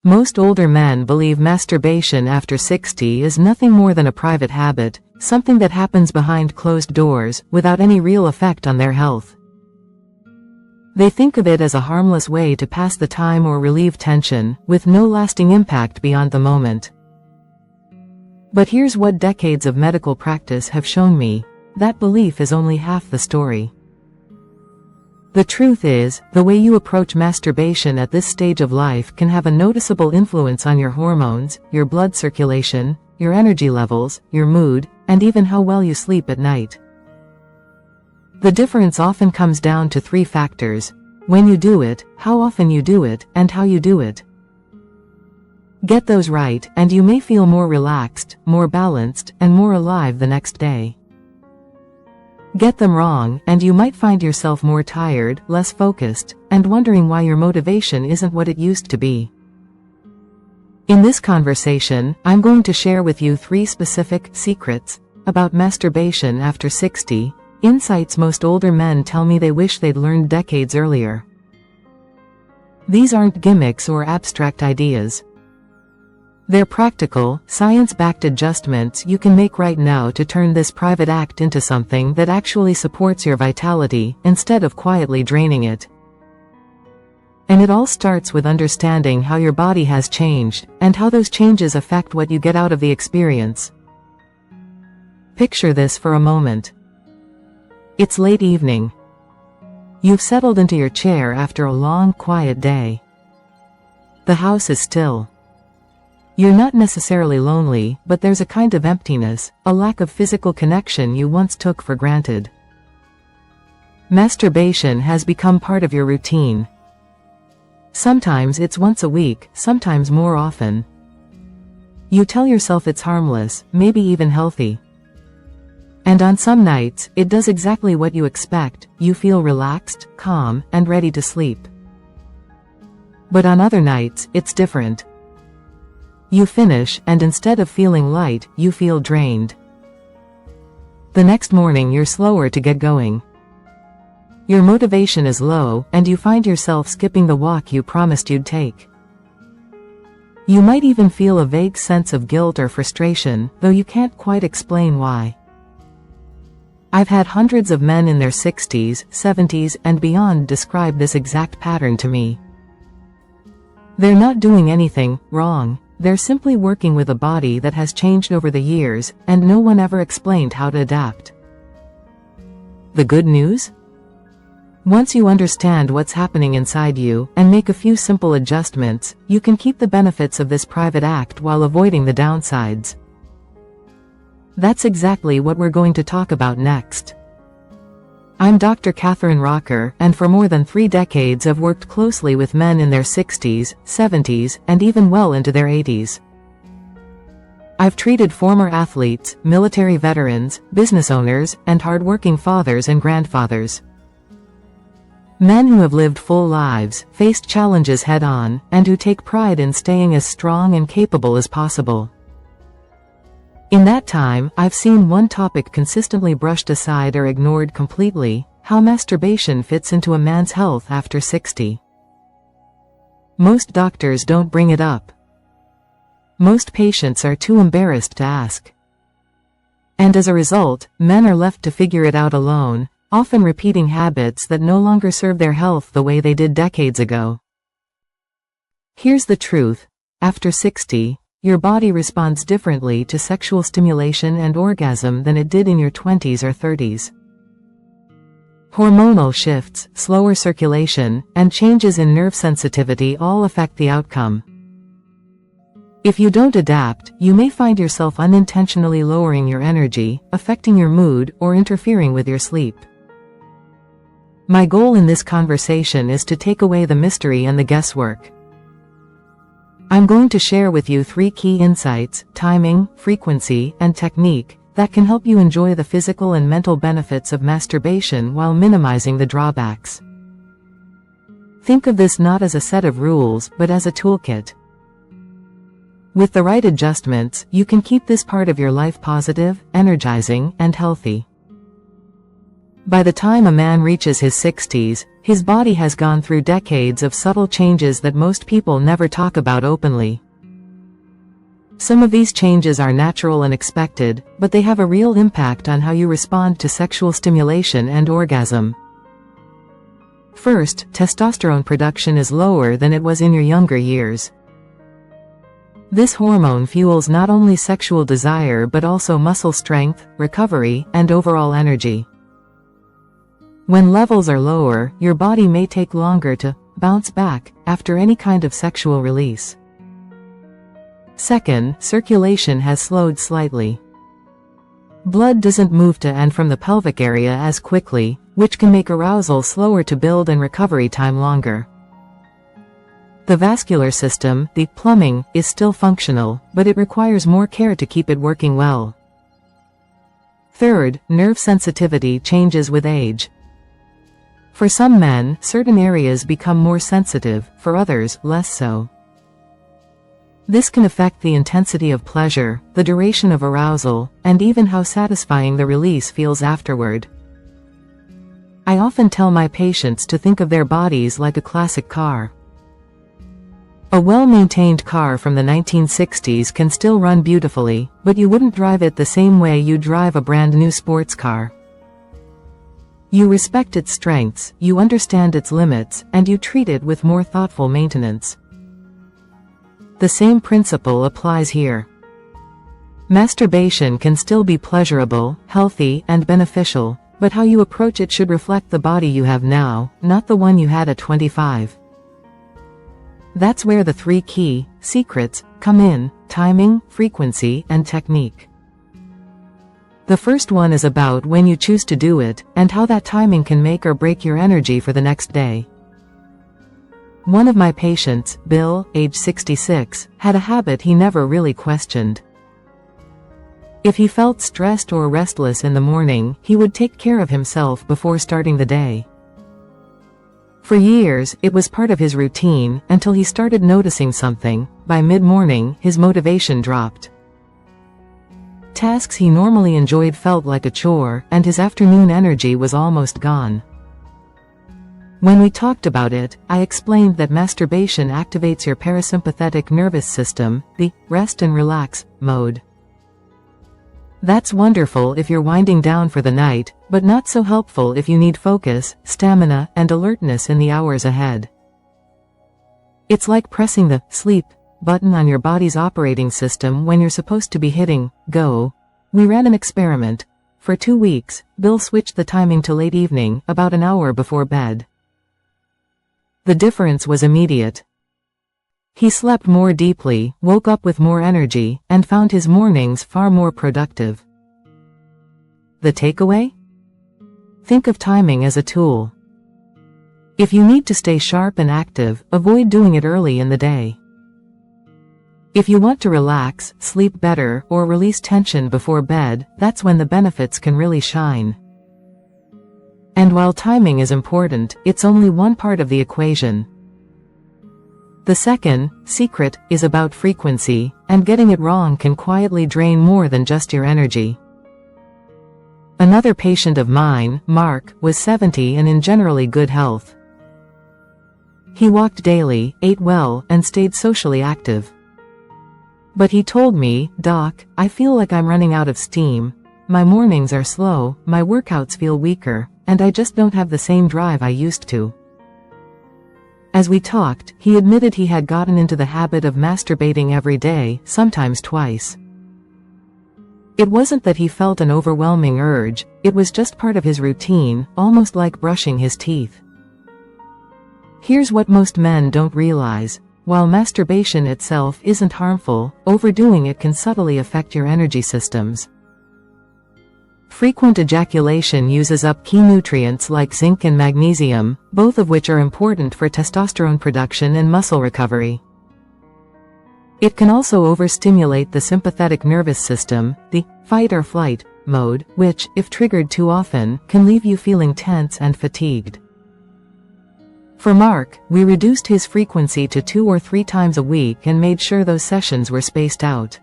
Most older men believe masturbation after 60 is nothing more than a private habit, something that happens behind closed doors, without any real effect on their health. They think of it as a harmless way to pass the time or relieve tension, with no lasting impact beyond the moment. But here's what decades of medical practice have shown me: that belief is only half the story. The truth is, the way you approach masturbation at this stage of life can have a noticeable influence on your hormones, your blood circulation, your energy levels, your mood, and even how well you sleep at night. The difference often comes down to 3 factors: when you do it, how often you do it, and how you do it. Get those right, and you may feel more relaxed, more balanced, and more alive the next day. Get them wrong, and you might find yourself more tired, less focused, and wondering why your motivation isn't what it used to be. In this conversation, I'm going to share with you 3 specific secrets about masturbation after 60, insights most older men tell me they wish they'd learned decades earlier. These aren't gimmicks or abstract ideas. They're practical, science-backed adjustments you can make right now to turn this private act into something that actually supports your vitality, instead of quietly draining it. And it all starts with understanding how your body has changed, and how those changes affect what you get out of the experience. Picture this for a moment. It's late evening. You've settled into your chair after a long, quiet day. The house is still. You're not necessarily lonely, but there's a kind of emptiness, a lack of physical connection you once took for granted. Masturbation has become part of your routine. Sometimes it's once a week, sometimes more often. You tell yourself it's harmless, maybe even healthy. And on some nights, it does exactly what you expect: you feel relaxed, calm, and ready to sleep. But on other nights, it's different. You finish, and instead of feeling light, you feel drained. The next morning you're slower to get going. Your motivation is low, and you find yourself skipping the walk you promised you'd take. You might even feel a vague sense of guilt or frustration, though you can't quite explain why. I've had hundreds of men in their 60s, 70s, and beyond describe this exact pattern to me. They're not doing anything wrong. They're simply working with a body that has changed over the years, and no one ever explained how to adapt. The good news? Once you understand what's happening inside you, and make a few simple adjustments, you can keep the benefits of this private act while avoiding the downsides. That's exactly what we're going to talk about next. I'm Dr. Katherine, and for more than 3 decades I've worked closely with men in their 60s, 70s, and even well into their 80s. I've treated former athletes, military veterans, business owners, and hardworking fathers and grandfathers. Men who have lived full lives, faced challenges head-on, and who take pride in staying as strong and capable as possible. In that time, I've seen one topic consistently brushed aside or ignored completely: how masturbation fits into a man's health after 60. Most doctors don't bring it up. Most patients are too embarrassed to ask. And as a result, men are left to figure it out alone, often repeating habits that no longer serve their health the way they did decades ago. Here's the truth: after 60, your body responds differently to sexual stimulation and orgasm than it did in your 20s or 30s. Hormonal shifts, slower circulation, and changes in nerve sensitivity all affect the outcome. If you don't adapt, you may find yourself unintentionally lowering your energy, affecting your mood, or interfering with your sleep. My goal in this conversation is to take away the mystery and the guesswork. I'm going to share with you 3 key insights: timing, frequency, and technique, that can help you enjoy the physical and mental benefits of masturbation while minimizing the drawbacks. Think of this not as a set of rules, but as a toolkit. With the right adjustments, you can keep this part of your life positive, energizing, and healthy. By the time a man reaches his 60s, his body has gone through decades of subtle changes that most people never talk about openly. Some of these changes are natural and expected, but they have a real impact on how you respond to sexual stimulation and orgasm. First, testosterone production is lower than it was in your younger years. This hormone fuels not only sexual desire but also muscle strength, recovery, and overall energy. When levels are lower, your body may take longer to bounce back after any kind of sexual release. Second, circulation has slowed slightly. Blood doesn't move to and from the pelvic area as quickly, which can make arousal slower to build and recovery time longer. The vascular system, the plumbing, is still functional, but it requires more care to keep it working well. Third, nerve sensitivity changes with age. For some men, certain areas become more sensitive, for others, less so. This can affect the intensity of pleasure, the duration of arousal, and even how satisfying the release feels afterward. I often tell my patients to think of their bodies like a classic car. A well-maintained car from the 1960s can still run beautifully, but you wouldn't drive it the same way you drive a brand new sports car. You respect its strengths, you understand its limits, and you treat it with more thoughtful maintenance. The same principle applies here. Masturbation can still be pleasurable, healthy, and beneficial, but how you approach it should reflect the body you have now, not the one you had at 25. That's where the 3 key secrets come in: timing, frequency, and technique. The first one is about when you choose to do it, and how that timing can make or break your energy for the next day. One of my patients, Bill, age 66, had a habit he never really questioned. If he felt stressed or restless in the morning, he would take care of himself before starting the day. For years, it was part of his routine, until he started noticing something. By mid-morning, his motivation dropped. Tasks he normally enjoyed felt like a chore, and his afternoon energy was almost gone. When we talked about it, I explained that masturbation activates your parasympathetic nervous system, the rest and relax mode. That's wonderful if you're winding down for the night, but not so helpful if you need focus, stamina, and alertness in the hours ahead. It's like pressing the sleep button on your body's operating system when you're supposed to be hitting go. We ran an experiment. For 2 weeks, Bill switched the timing to late evening, about an hour before bed. The difference was immediate. He slept more deeply, woke up with more energy, and found his mornings far more productive. The takeaway? Think of timing as a tool. If you need to stay sharp and active, avoid doing it early in the day. If you want to relax, sleep better, or release tension before bed, that's when the benefits can really shine. And while timing is important, it's only one part of the equation. The second secret is about frequency, and getting it wrong can quietly drain more than just your energy. Another patient of mine, Mark, was 70 and in generally good health. He walked daily, ate well, and stayed socially active. But he told me, "Doc, I feel like I'm running out of steam. My mornings are slow, my workouts feel weaker, and I just don't have the same drive I used to." As we talked, he admitted he had gotten into the habit of masturbating every day, sometimes twice. It wasn't that he felt an overwhelming urge, it was just part of his routine, almost like brushing his teeth. Here's what most men don't realize. While masturbation itself isn't harmful, overdoing it can subtly affect your energy systems. Frequent ejaculation uses up key nutrients like zinc and magnesium, both of which are important for testosterone production and muscle recovery. It can also overstimulate the sympathetic nervous system, the fight or flight mode, which, if triggered too often, can leave you feeling tense and fatigued. For Mark, we reduced his frequency to 2 or 3 times a week and made sure those sessions were spaced out.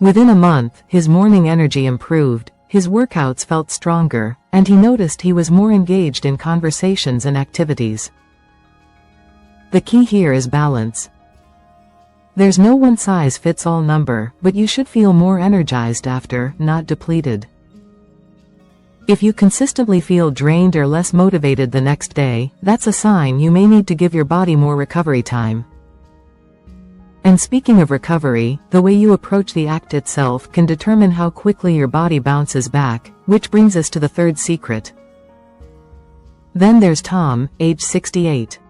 Within a month, his morning energy improved, his workouts felt stronger, and he noticed he was more engaged in conversations and activities. The key here is balance. There's no one-size-fits-all number, but you should feel more energized after, not depleted. If you consistently feel drained or less motivated the next day, that's a sign you may need to give your body more recovery time. And speaking of recovery, the way you approach the act itself can determine how quickly your body bounces back, which brings us to the third secret. Then there's Tom, age 68.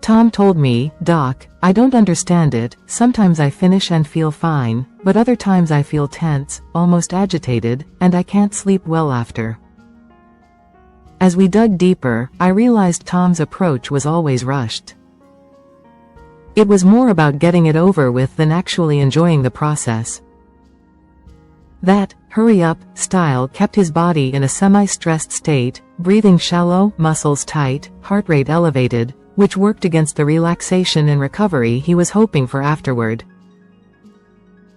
Tom told me, "Doc, I don't understand it, sometimes I finish and feel fine, but other times I feel tense, almost agitated, and I can't sleep well after." As we dug deeper, I realized Tom's approach was always rushed. It was more about getting it over with than actually enjoying the process. That hurry-up style kept his body in a semi-stressed state, breathing shallow, muscles tight, heart rate elevated, which worked against the relaxation and recovery he was hoping for afterward.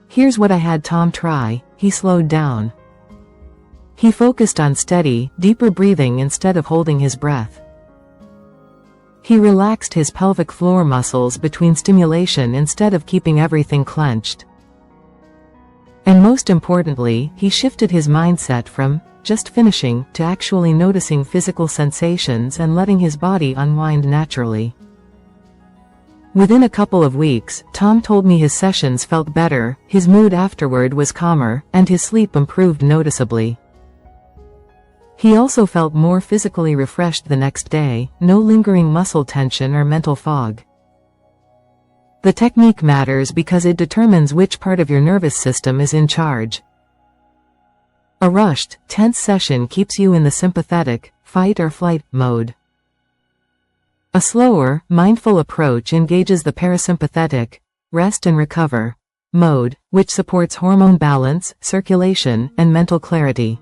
Here's what I had Tom try. He slowed down. He focused on steady, deeper breathing instead of holding his breath. He relaxed his pelvic floor muscles between stimulation instead of keeping everything clenched. And most importantly, he shifted his mindset from just finishing to actually noticing physical sensations and letting his body unwind naturally. Within a couple of weeks, Tom told me his sessions felt better, his mood afterward was calmer, and his sleep improved noticeably. He also felt more physically refreshed the next day, no lingering muscle tension or mental fog. The technique matters because it determines which part of your nervous system is in charge. A rushed, tense session keeps you in the sympathetic, fight or flight mode. A slower, mindful approach engages the parasympathetic, rest and recover mode, which supports hormone balance, circulation, and mental clarity.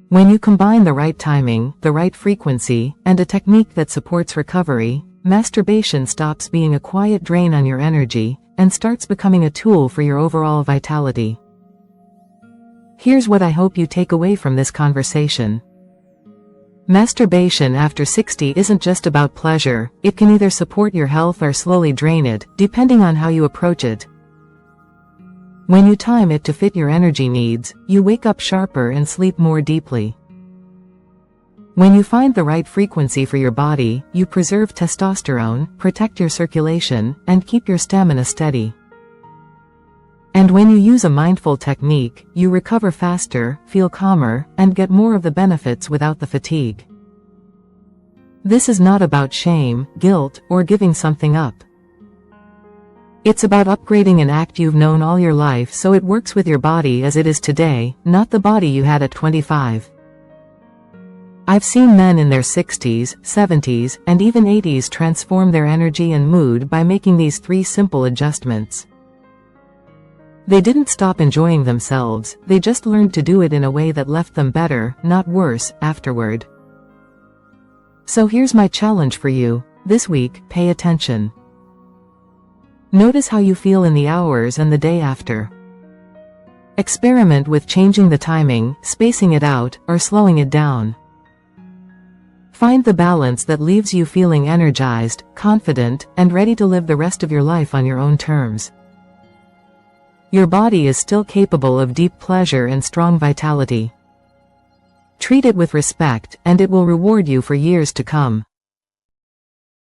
When you combine the right timing, the right frequency, and a technique that supports recovery, masturbation stops being a quiet drain on your energy, and starts becoming a tool for your overall vitality. Here's what I hope you take away from this conversation. Masturbation after 60 isn't just about pleasure, it can either support your health or slowly drain it, depending on how you approach it. When you time it to fit your energy needs, you wake up sharper and sleep more deeply. When you find the right frequency for your body, you preserve testosterone, protect your circulation, and keep your stamina steady. And when you use a mindful technique, you recover faster, feel calmer, and get more of the benefits without the fatigue. This is not about shame, guilt, or giving something up. It's about upgrading an act you've known all your life so it works with your body as it is today, not the body you had at 25. I've seen men in their 60s, 70s, and even 80s transform their energy and mood by making these 3 simple adjustments. They didn't stop enjoying themselves, they just learned to do it in a way that left them better, not worse, afterward. So here's my challenge for you. This week, pay attention. Notice how you feel in the hours and the day after. Experiment with changing the timing, spacing it out, or slowing it down. Find the balance that leaves you feeling energized, confident, and ready to live the rest of your life on your own terms. Your body is still capable of deep pleasure and strong vitality. Treat it with respect, and it will reward you for years to come.